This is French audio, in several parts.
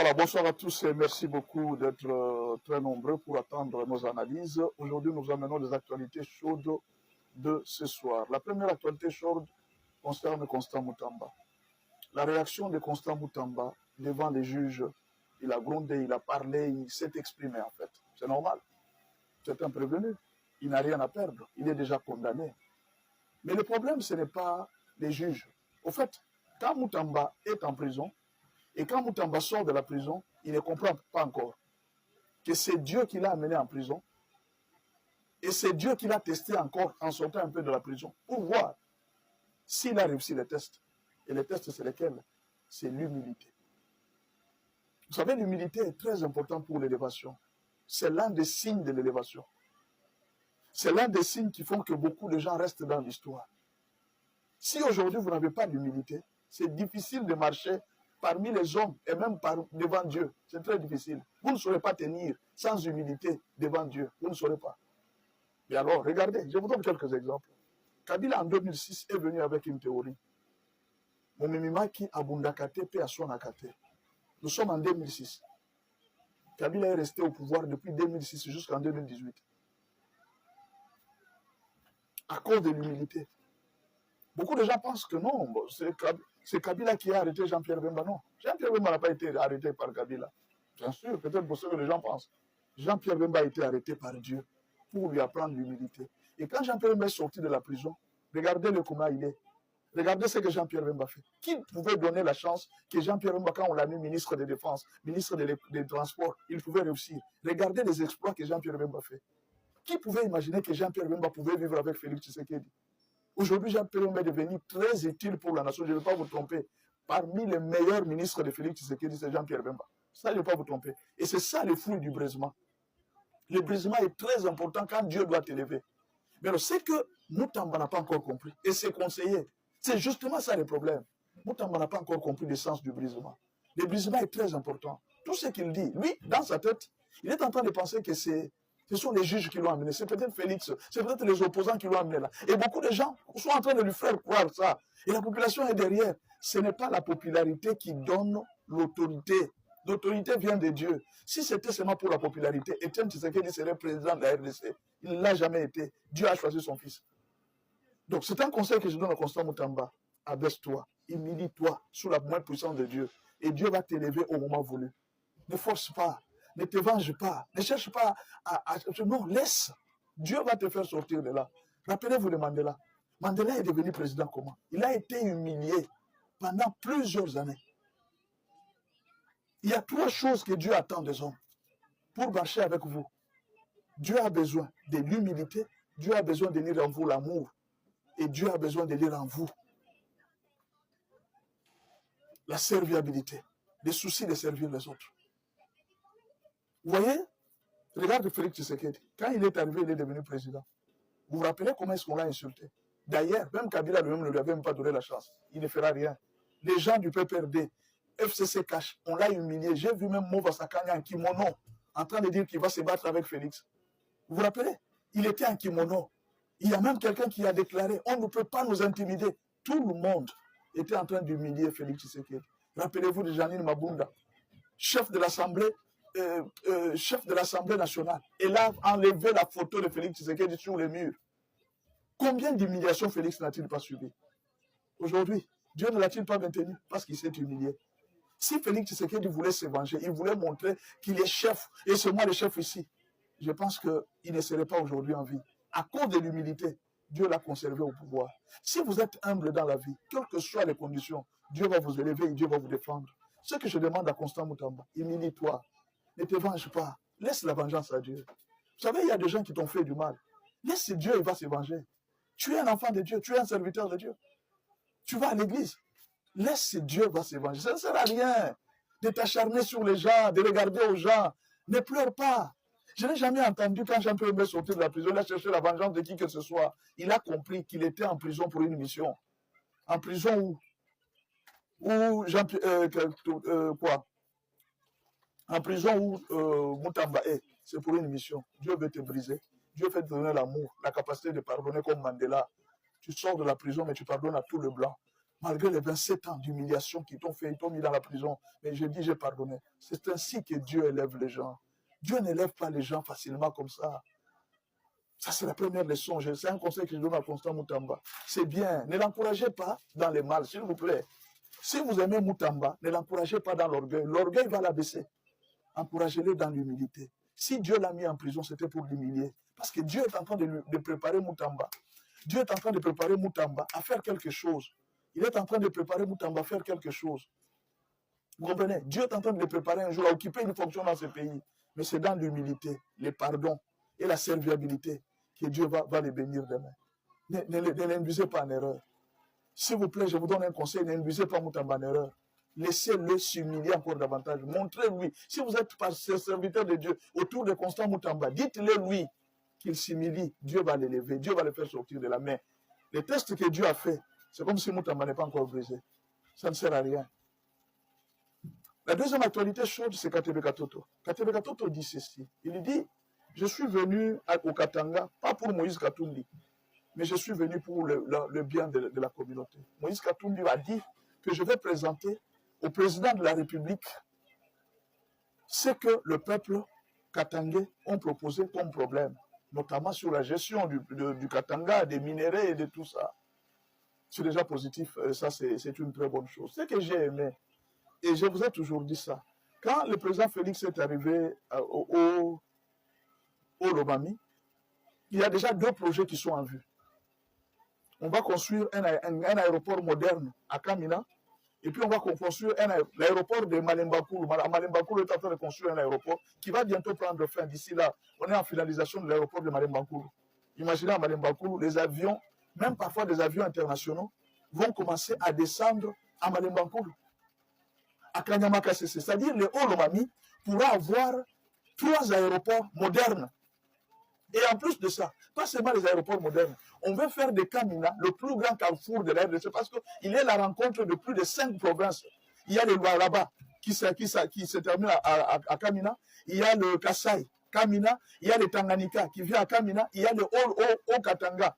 Voilà, bonsoir à tous et merci beaucoup d'être très nombreux pour attendre nos analyses. Aujourd'hui, nous amenons des actualités chaudes de ce soir. La première actualité chaude concerne Constant Moutamba. La réaction de Constant Moutamba devant les juges, il a grondé, il a parlé, il s'est exprimé en fait. C'est normal. C'est un prévenu. Il n'a rien à perdre. Il est déjà condamné. Mais le problème, ce n'est pas les juges. Au fait, quand Moutamba est en prison, et quand Moutamba sort de la prison, il ne comprend pas encore que c'est Dieu qui l'a amené en prison. Et c'est Dieu qui l'a testé encore en sortant un peu de la prison pour voir s'il a réussi les tests. Et les tests, c'est lesquels? C'est l'humilité. Vous savez, l'humilité est très importante pour l'élévation. C'est l'un des signes de l'élévation. C'est l'un des signes qui font que beaucoup de gens restent dans l'histoire. Si aujourd'hui vous n'avez pas d'humilité, c'est difficile de marcher parmi les hommes et même devant Dieu. C'est très difficile. Vous ne saurez pas tenir sans humilité devant Dieu. Vous ne saurez pas. Mais alors, regardez, je vous donne quelques exemples. Kabila en 2006 est venu avec une théorie. Momimimaki Abundakate pe Aswanakate. Nous sommes en 2006. Kabila est resté au pouvoir depuis 2006 jusqu'en 2018. À cause de l'humilité. Beaucoup de gens pensent que non, c'est Kabila qui a arrêté Jean-Pierre Bemba. Non, Jean-Pierre Bemba n'a pas été arrêté par Kabila. Bien sûr, peut-être pour ce que les gens pensent. Jean-Pierre Bemba a été arrêté par Dieu pour lui apprendre l'humilité. Et quand Jean-Pierre Bemba est sorti de la prison, regardez-le comment il est. Regardez ce que Jean-Pierre Bemba fait. Qui pouvait donner la chance que Jean-Pierre Bemba, quand on l'a mis ministre des Défenses, ministre des Transports, il pouvait réussir? Regardez les exploits que Jean-Pierre Bemba fait. Qui pouvait imaginer que Jean-Pierre Bemba pouvait vivre avec Félix Tshisekedi? Aujourd'hui, Jean-Pierre Bemba est devenu très utile pour la nation. Je ne vais pas vous tromper. Parmi les meilleurs ministres de Félix Tshisekedi, c'est Jean-Pierre Bemba. Ça, je ne vais pas vous tromper. Et c'est ça le fruit du brisement. Le brisement est très important quand Dieu doit t'élever. Mais c'est que Moutamba n'a pas encore compris. Et ses conseillers, c'est justement ça le problème. Moutamba n'a pas encore compris le sens du brisement. Le brisement est très important. Tout ce qu'il dit, lui, dans sa tête, il est en train de penser que ce sont les juges qui l'ont amené. C'est peut-être Félix, c'est peut-être les opposants qui l'ont amené là. Et beaucoup de gens sont en train de lui faire croire ça. Et la population est derrière. Ce n'est pas la popularité qui donne l'autorité. L'autorité vient de Dieu. Si c'était seulement pour la popularité, Etienne Tshisekedi serait président de la RDC. Il ne l'a jamais été. Dieu a choisi son fils. Donc c'est un conseil que je donne à Constant Moutamba. Abaisse-toi, humilie-toi sous la main puissante de Dieu. Et Dieu va t'élever au moment voulu. Ne force pas. Ne te venge pas. Ne cherche pas non, laisse. Dieu va te faire sortir de là. Rappelez-vous de Mandela. Mandela est devenu président comment? Il a été humilié pendant plusieurs années. Il y a trois choses que Dieu attend des hommes pour marcher avec vous. Dieu a besoin de l'humilité. Dieu a besoin de lire en vous l'amour. Et Dieu a besoin de lire en vous la serviabilité, le souci de servir les autres. Vous voyez, regarde Félix Tshisekedi. Quand il est arrivé, il est devenu président. Vous vous rappelez comment est-ce qu'on l'a insulté? D'ailleurs, même Kabila lui-même ne lui avait même pas donné la chance. Il ne fera rien. Les gens du PPRD, FCC Cash, on l'a humilié. J'ai vu même Mova Sakanya en kimono en train de dire qu'il va se battre avec Félix. Vous vous rappelez? Il était en kimono. Il y a même quelqu'un qui a déclaré, on ne peut pas nous intimider. Tout le monde était en train d'humilier Félix Tshisekedi. Rappelez-vous de Janine Mabunda, chef de l'Assemblée nationale. Elle a enlevé la photo de Félix Tshisekedi sur le mur. Combien d'humiliations Félix n'a-t-il pas subi? Aujourd'hui, Dieu ne l'a-t-il pas maintenu parce qu'il s'est humilié? Si Félix Tshisekedi voulait se venger, il voulait montrer qu'il est chef, et c'est moi le chef ici, je pense qu'il ne serait pas aujourd'hui en vie. À cause de l'humilité, Dieu l'a conservé au pouvoir. Si vous êtes humble dans la vie, quelles que soient les conditions, Dieu va vous élever et Dieu va vous défendre. Ce que je demande à Constant Moutamba, humilie-toi. Ne te venge pas. Laisse la vengeance à Dieu. Vous savez, il y a des gens qui t'ont fait du mal. Laisse Dieu, il va se venger. Tu es un enfant de Dieu, tu es un serviteur de Dieu. Tu vas à l'église. Laisse Dieu, va se venger. Ça ne sert à rien de t'acharner sur les gens, de regarder aux gens. Ne pleure pas. Je n'ai jamais entendu quand Jean-Pierre Bemba est sorti de la prison, il a cherché la vengeance de qui que ce soit. Il a compris qu'il était en prison pour une mission. En prison où quoi? En prison où Moutamba est. C'est pour une mission. Dieu veut te briser. Dieu veut te donner l'amour, la capacité de pardonner comme Mandela. Tu sors de la prison, mais tu pardonnes à tout le blanc. Malgré les 27 ans d'humiliation qu'ils t'ont fait, ils t'ont mis dans la prison. Mais je dis, j'ai pardonné. C'est ainsi que Dieu élève les gens. Dieu n'élève pas les gens facilement comme ça. Ça, c'est la première leçon. C'est un conseil que je donne à Constant Moutamba. C'est bien. Ne l'encouragez pas dans le mal, s'il vous plaît. Si vous aimez Moutamba, ne l'encouragez pas dans l'orgueil. L'orgueil va l'abaisser. Encouragez-le dans l'humilité. Si Dieu l'a mis en prison, c'était pour l'humilier. Parce que Dieu est en train de préparer Moutamba. Dieu est en train de préparer Moutamba à faire quelque chose. Il est en train de préparer Moutamba à faire quelque chose. Vous comprenez? Dieu est en train de le préparer un jour à occuper une fonction dans ce pays. Mais c'est dans l'humilité, le pardon et la serviabilité que Dieu va les bénir demain. Ne l'induisez pas en erreur. S'il vous plaît, je vous donne un conseil, n'induisez pas Moutamba en erreur. Laissez-le s'humilier encore davantage. Montrez-lui. Si vous êtes serviteur de Dieu autour de Constant Moutamba, dites-le lui qu'il s'humilie. Dieu va l'élever. Dieu va le faire sortir de la main. Les tests que Dieu a fait, c'est comme si Moutamba n'est pas encore brisé. Ça ne sert à rien. La deuxième actualité chaude, c'est Katebe Katoto. Katebe Katoto dit ceci. Il dit, je suis venu au Katanga, pas pour Moïse Katumbi, mais je suis venu pour le bien de la communauté. Moïse Katumbi a dit que je vais présenter au président de la République ce que le peuple katangais ont proposé comme problème, notamment sur la gestion du Katanga, des minéraux et de tout ça. C'est déjà positif, ça c'est une très bonne chose. Ce que j'ai aimé, et je vous ai toujours dit ça, quand le président Félix est arrivé au Lomami, il y a déjà 2 projets qui sont en vue. On va construire un aéroport moderne à Kamina, et puis on va construire l'aéroport de Malembakoulou. Malembakoulou est en train de construire un aéroport qui va bientôt prendre fin. D'ici là, on est en finalisation de l'aéroport de Malembakoulou. Imaginez à Malembakoulou, les avions, même parfois des avions internationaux, vont commencer à descendre à Malembakoulou, à Kanyama-Kassese. C'est-à-dire le Haut-Lomami pourra avoir 3 aéroports modernes. Et en plus de ça, pas seulement les aéroports modernes, on veut faire de Kamina le plus grand carrefour de la RDC parce qu'il est la rencontre de plus de 5 provinces. Il y a le Lualaba qui se termine à Kamina, il y a le Kassai, Kamina, il y a le Tanganyika qui vient à Kamina, il y a le Haut-Katanga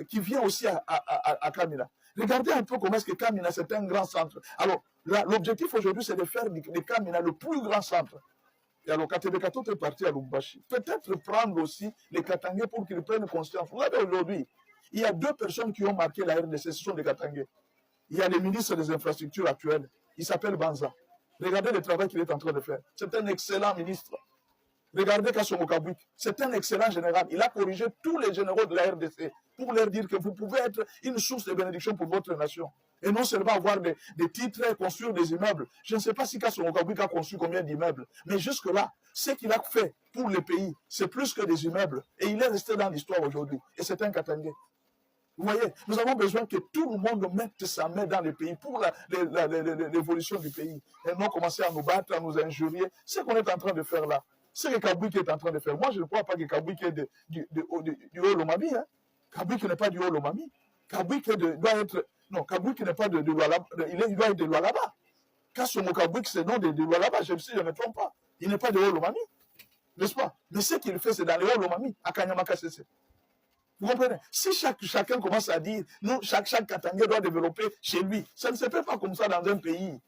qui vient aussi à Kamina. Regardez un peu comment est-ce que Kamina, c'est un grand centre. Alors, l'objectif aujourd'hui, c'est de faire de Kamina le plus grand centre. Et alors, Katebe Katoto est parti à Lubumbashi. Peut-être prendre aussi les Katangais pour qu'ils prennent conscience. Vous savez, aujourd'hui, il y a 2 personnes qui ont marqué la RDC, ce sont des Katangais. Il y a le ministre des Infrastructures actuel, il s'appelle Banza. Regardez le travail qu'il est en train de faire. C'est un excellent ministre. Regardez Kassomo Kabwik, c'est un excellent général. Il a corrigé tous les généraux de la RDC pour leur dire que vous pouvez être une source de bénédiction pour votre nation. Et non seulement avoir des titres et construire des immeubles. Je ne sais pas si Kassomo Kabwik a construit combien d'immeubles. Mais jusque-là, ce qu'il a fait pour le pays, c'est plus que des immeubles. Et il est resté dans l'histoire aujourd'hui. Et c'est un Katangais. Vous voyez, nous avons besoin que tout le monde mette sa main dans le pays pour l'évolution du pays. Et non commencer à nous battre, à nous injurier. C'est ce qu'on est en train de faire là. C'est ce que Kabwik est en train de faire. Moi, je ne crois pas que Kabwik est du Haut-Lomami. Hein. Kabwik n'est pas du Haut-Lomami. Kabwik doit être... Non, Kabwik n'est pas de Lualaba. Il doit être de Lualaba. Kassomo Kabwik, c'est non de Lualaba. Je ne me trompe pas. Il n'est pas de Haut-Lomami. N'est-ce pas? Mais ce qu'il fait, c'est dans le Haut-Lomami, à Kanyama-Kassese. Vous comprenez? Si chacun commence à dire, nous, chaque Katangais doit développer chez lui, ça ne se fait pas comme ça dans un pays.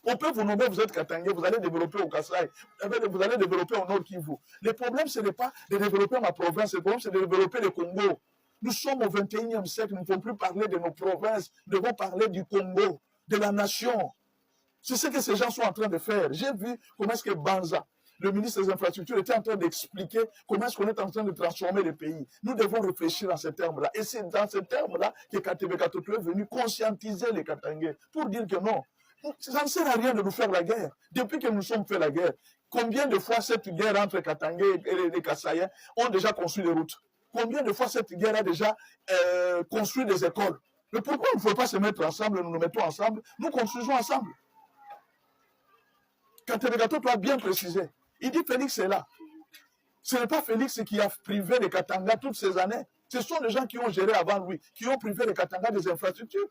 On peut vous nommer, vous êtes Katangais, vous allez développer au Kassai, vous allez développer au Nord Kivu. Le problème, ce n'est pas de développer ma province, le problème, c'est de développer le Congo. Nous sommes au 21e siècle, nous ne pouvons plus parler de nos provinces, nous devons parler du Congo, de la nation. C'est ce que ces gens sont en train de faire. J'ai vu comment est-ce que Banza, le ministre des Infrastructures, était en train d'expliquer comment est-ce qu'on est en train de transformer le pays. Nous devons réfléchir dans ces termes-là. Et c'est dans ces termes-là que Katebe Katoto est venu conscientiser les Katangais pour dire que non, ça ne sert à rien de nous faire la guerre. Depuis que nous sommes fait la guerre, combien de fois cette guerre entre Katangais et les Kassaïens ont déjà construit des routes? Combien de fois cette guerre a déjà construit des écoles? Mais pourquoi il ne faut pas se mettre ensemble, nous nous mettons ensemble, nous construisons ensemble? Katebe Katoto a bien précisé. Il dit Félix est là. Ce n'est pas Félix qui a privé les Katanga toutes ces années. Ce sont les gens qui ont géré avant lui, qui ont privé les Katanga des infrastructures.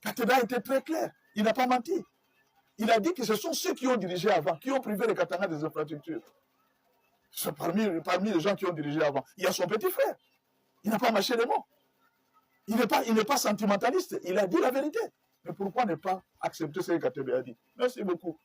Katebe a été très clair. Il n'a pas menti. Il a dit que ce sont ceux qui ont dirigé avant, qui ont privé les Katanga des infrastructures. Parmi les gens qui ont dirigé avant, il y a son petit frère. Il n'a pas mâché les mots. Il n'est pas sentimentaliste, il a dit la vérité. Mais pourquoi ne pas accepter ce que Katebe a dit? Merci beaucoup.